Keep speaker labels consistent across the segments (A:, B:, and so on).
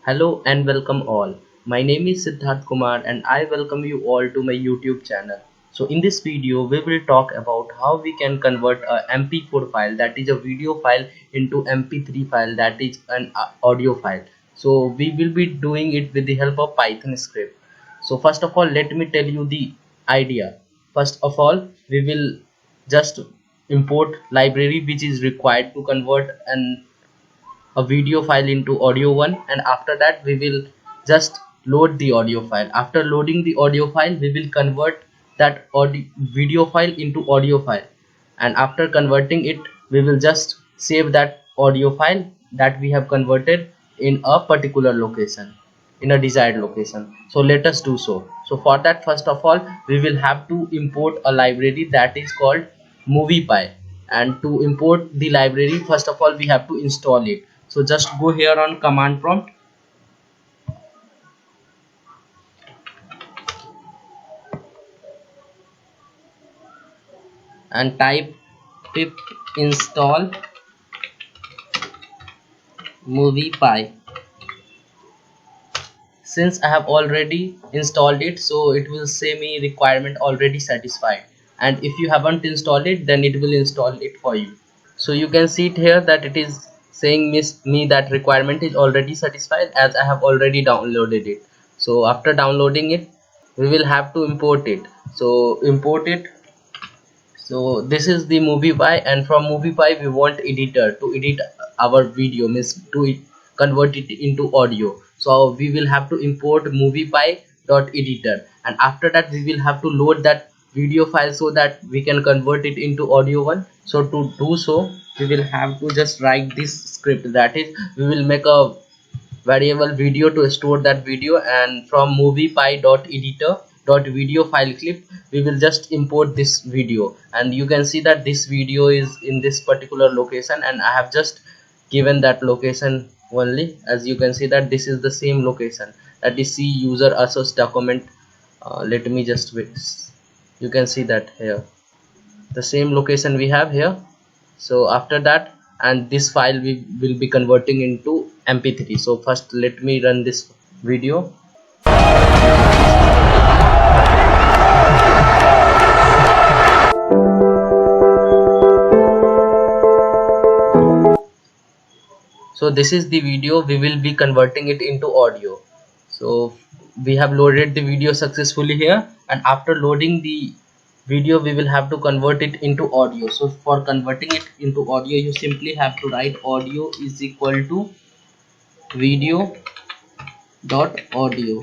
A: Hello and welcome all. My name is Siddharth Kumar and I welcome you all to my YouTube channel. So in this video we will talk about how we can convert a MP4 file, that is a video file, into MP3 file, that is an audio file. So we will be doing it with the help of Python script. So first of all, let me tell you the idea. First of all, we will just import library which is required to convert a video file into audio one, and after that we will just load the audio file. After loading the audio file, we will convert that audio video file into audio file, and after converting it we will just save that audio file that we have converted in a particular location, in a desired location. So let us do so. So for that, first of all, we will have to import a library that is called MoviePipe. And to import the library, first of all we have to install it. So just go here on command prompt and type pip install MoviePipe. Since I have already installed it, so it will say me requirement already satisfied, and if you haven't installed it, then it will install it for you. So you can see it here that it is saying me that requirement is already satisfied, as I have already downloaded it. So after downloading it, we will have to import it. So import it. So this is the MoviePipe, and from MoviePipe we want editor to edit our video, means to convert it into audio. So we will have to import MoviePipe.editor, and after that we will have to load that video file so that we can convert it into audio one. So to do so, we will have to just write this script, that is we will make a variable video to store that video, and from moviepie.editor.video file clip we will just import this video. And you can see that this video is in this particular location, and I have just given that location only. As you can see that this is the same location, that is C user assets document. Let me just wait. You can see that here the same location we have here. So after that, and this file we will be converting into mp3. So first let me run this video. So this is the video, we will be converting it into audio. So we have loaded the video successfully here, and after loading the video we will have to convert it into audio. So for converting it into audio, you simply have to write audio is equal to video.audio.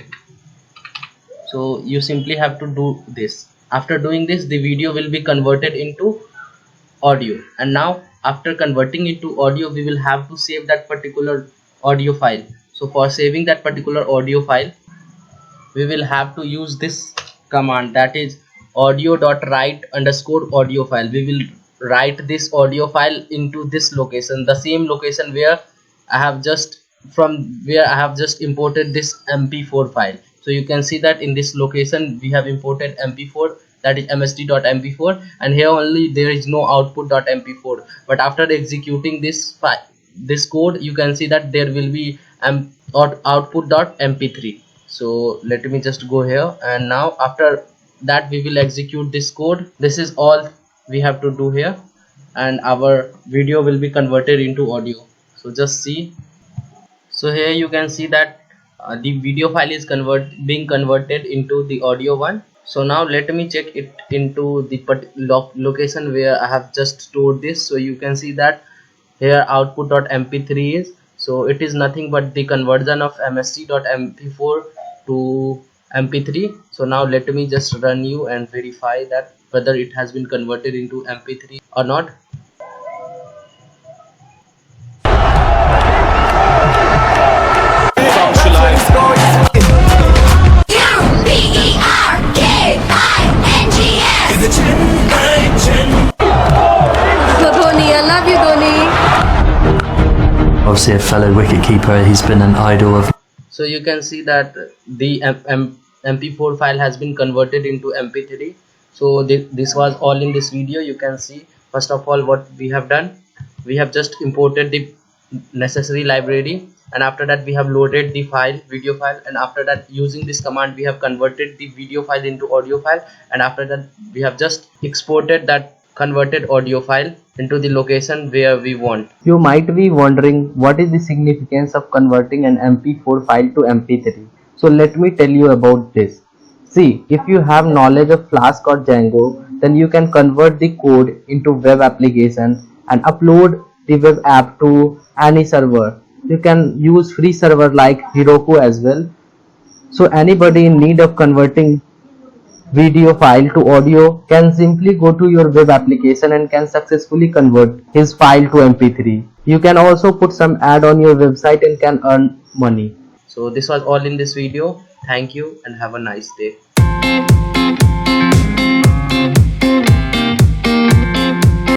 A: so you simply have to do this. After doing this, the video will be converted into audio, and now after converting it to audio, we will have to save that particular audio file. So for saving that particular audio file, we will have to use this command, that is audio.write_audio file. We will write this audio file into this location, the same location where I have just imported this mp4 file. So you can see that in this location we have imported mp4, that is msd.mp4, and here only there is no output.mp4. but after executing this code, you can see that there will be output.mp3. so let me just go here, and now after that we will execute this code. This is all we have to do here, and our video will be converted into audio. So just see. So here you can see that the video file is being converted into the audio one. So now let me check it into the location where I have just stored this. So you can see that here output.mp3 is, so it is nothing but the conversion of msc.mp4 to mp3. So now let me just run you and verify that whether it has been converted into mp3 or not.
B: Obviously a fellow wicketkeeper, he's been an idol of.
A: So you can see that the mp4 file has been converted into mp3. So this was all in this video. You can see, first of all, what we have done. We have just imported the necessary library, and after that we have loaded the file, video file, and after that using this command we have converted the video file into audio file, and after that we have just exported that converted audio file into the location where we want. You might be wondering what is the significance of converting an MP4 file to MP3. So let me tell you about this. See, if you have knowledge of Flask or Django, then you can convert the code into web application and upload the web app to any server. You can use free server like Heroku as well. So anybody in need of converting video file to audio can simply go to your web application and can successfully convert his file to MP3. You can also put some ad on your website and can earn money. So this was all in this video. Thank you and have a nice day.